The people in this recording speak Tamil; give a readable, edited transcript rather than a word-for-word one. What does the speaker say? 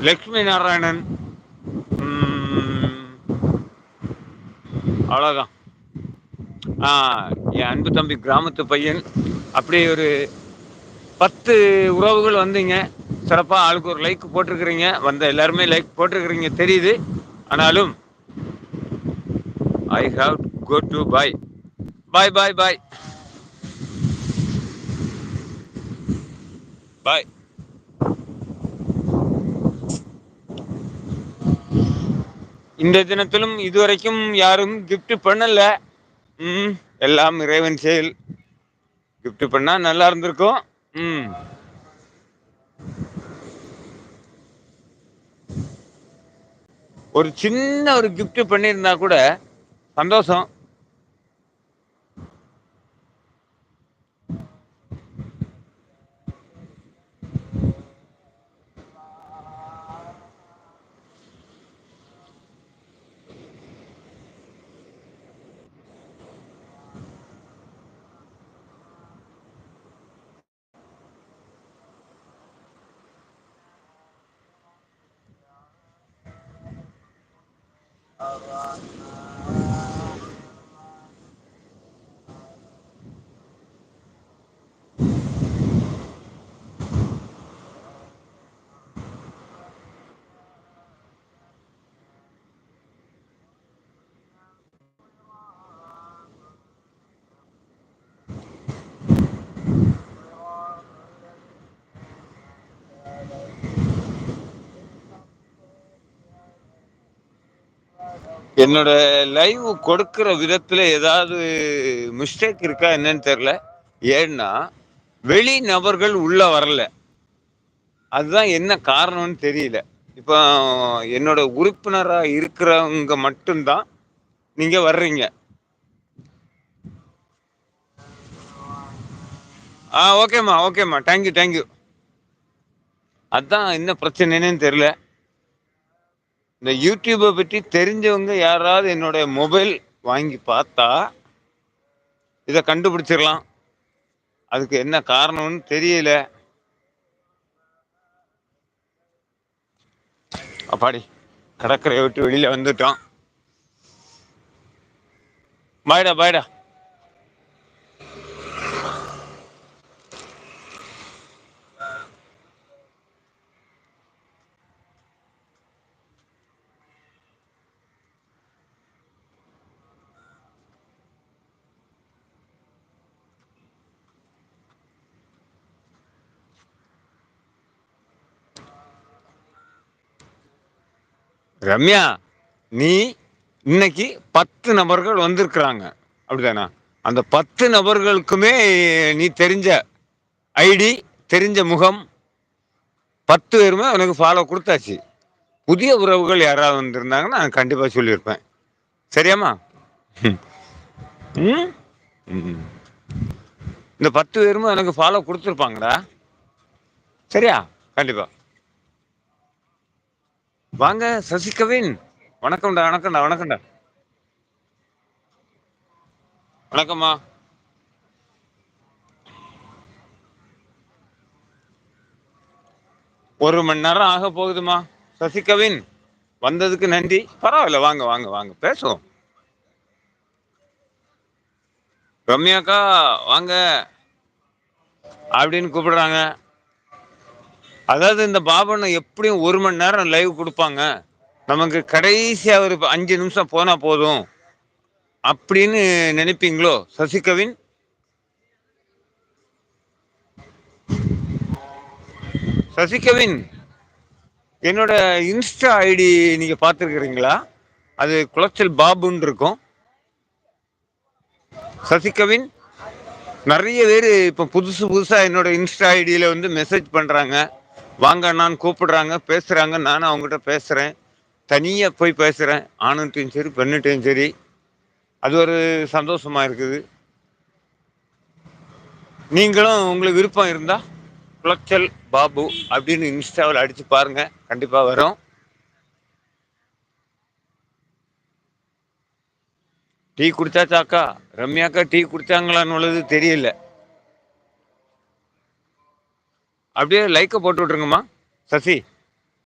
லக்ஷ்மி நாராயணன். அவ்வளோதான். என் அன்பு தம்பி கிராமத்து பையன். அப்படி ஒரு 10 உறவுகள் வந்தீங்க. சிறப்பா ஆளுக்கு ஒரு லைக் போட்டிருக்கிறீங்க. வந்த எல்லாருமே லைக் போட்டிருக்கிறீங்க தெரியுது. ஆனாலும் ஐ ஹாவ் கோ டு பாய். பாய் பாய் பாய் பாய். இந்த தினத்திலும் இதுவரைக்கும் யாரும் கிஃப்ட் பண்ணல. எல்லாம் இறைவன் செயல். கிஃப்ட் பண்ணா நல்லா இருந்திருக்கும். ஒரு சின்ன ஒரு கிஃப்ட் பண்ணியிருந்தா கூட சந்தோஷம். என்னோட லைவ் கொடுக்கிற விதத்துல ஏதாவது மிஸ்டேக் இருக்கா என்னன்னு தெரியல. ஏன்னா வெளி நபர்கள் உள்ள வரல. அதுதான் என்ன காரணம்னு தெரியல. இப்போ என்னோட உறுப்பினரா இருக்கிறவங்க மட்டும்தான் நீங்க வர்றீங்க. ஓகேம்மா ஓகேம்மா, தேங்க்யூ தேங்க்யூ. அதான் என்ன பிரச்சனைன்னு தெரியல. இந்த யூடியூபை பற்றி தெரிஞ்சவங்க யாராவது என்னோட மொபைல் வாங்கி பார்த்தா இதை கண்டுபிடிச்சிடலாம். அதுக்கு என்ன காரணம்னு தெரியல. அப்பாடி, கடற்கரையை விட்டு வெளியில வந்துட்டோம். பாய்டா பாய்டா. ரம்யா, நீ இன்னைக்கு 10 நபர்கள் வந்திருக்கிறாங்க, அப்படிதானா? அந்த 10 நபர்களுக்குமே நீ தெரிஞ்ச ஐடி, தெரிஞ்ச முகம். 10 பேருமே உனக்கு ஃபாலோ கொடுத்தாச்சு. புதிய உறவுகள் யாராவது வந்திருந்தாங்கன்னா நான் கண்டிப்பா சொல்லியிருப்பேன். சரியாம்மா? ம்? இந்த 10 பேருமே எனக்கு ஃபாலோ கொடுத்துருப்பாங்கடா. சரியா? கண்டிப்பா வாங்க. சசிகவின், வணக்கம்டா வணக்கம்டா வணக்கம்டா. வணக்கம்மா. ஒரு மணி நேரம் ஆக போகுதுமா. சசிகவின், வந்ததுக்கு நன்றி. பரவாயில்ல, வாங்க வாங்க வாங்க பேசுவோம். ரம்யாக்கா வாங்க அப்படின்னு கூப்பிடுறாங்க. அதாவது இந்த பாபனை எப்படியும் 1 மணி நேரம் லைவ் கொடுப்பாங்க. நமக்கு கடைசியா ஒரு 5 நிமிஷம் போனா போதும் அப்படின்னு நினைப்பீங்களோ சசிகவின்? சசிகவின், என்னோட இன்ஸ்டா ஐடி நீங்க பார்த்துருக்கிறீங்களா? அது குளச்சல் பாபுன்னு இருக்கும். சசிகவின், நிறைய பேர் இப்போ புதுசு புதுசா என்னோட இன்ஸ்டா ஐடியில வந்து மெசேஜ் பண்றாங்க, வாங்க நான் கூப்பிடுறாங்க, பேசுறாங்க. நானும் அவங்ககிட்ட பேசுறேன், தனியா போய் பேசுறேன். ஆணுட்டையும் சரி பெண்ணுட்டையும் சரி. அது ஒரு சந்தோஷமா இருக்குது. நீங்களும் உங்களுக்கு விருப்பம் இருந்தா குளச்சல் பாபு அப்படின்னு இன்ஸ்டாவில் அடிச்சு பாருங்க, கண்டிப்பா வரும். டீ குடிச்சாச்சாக்கா? ரம்யாக்கா டீ குடிச்சாங்களான்னு உள்ளது தெரியல. அப்படியே லைக்கை போட்டு விட்டுருங்கம்மா சசி.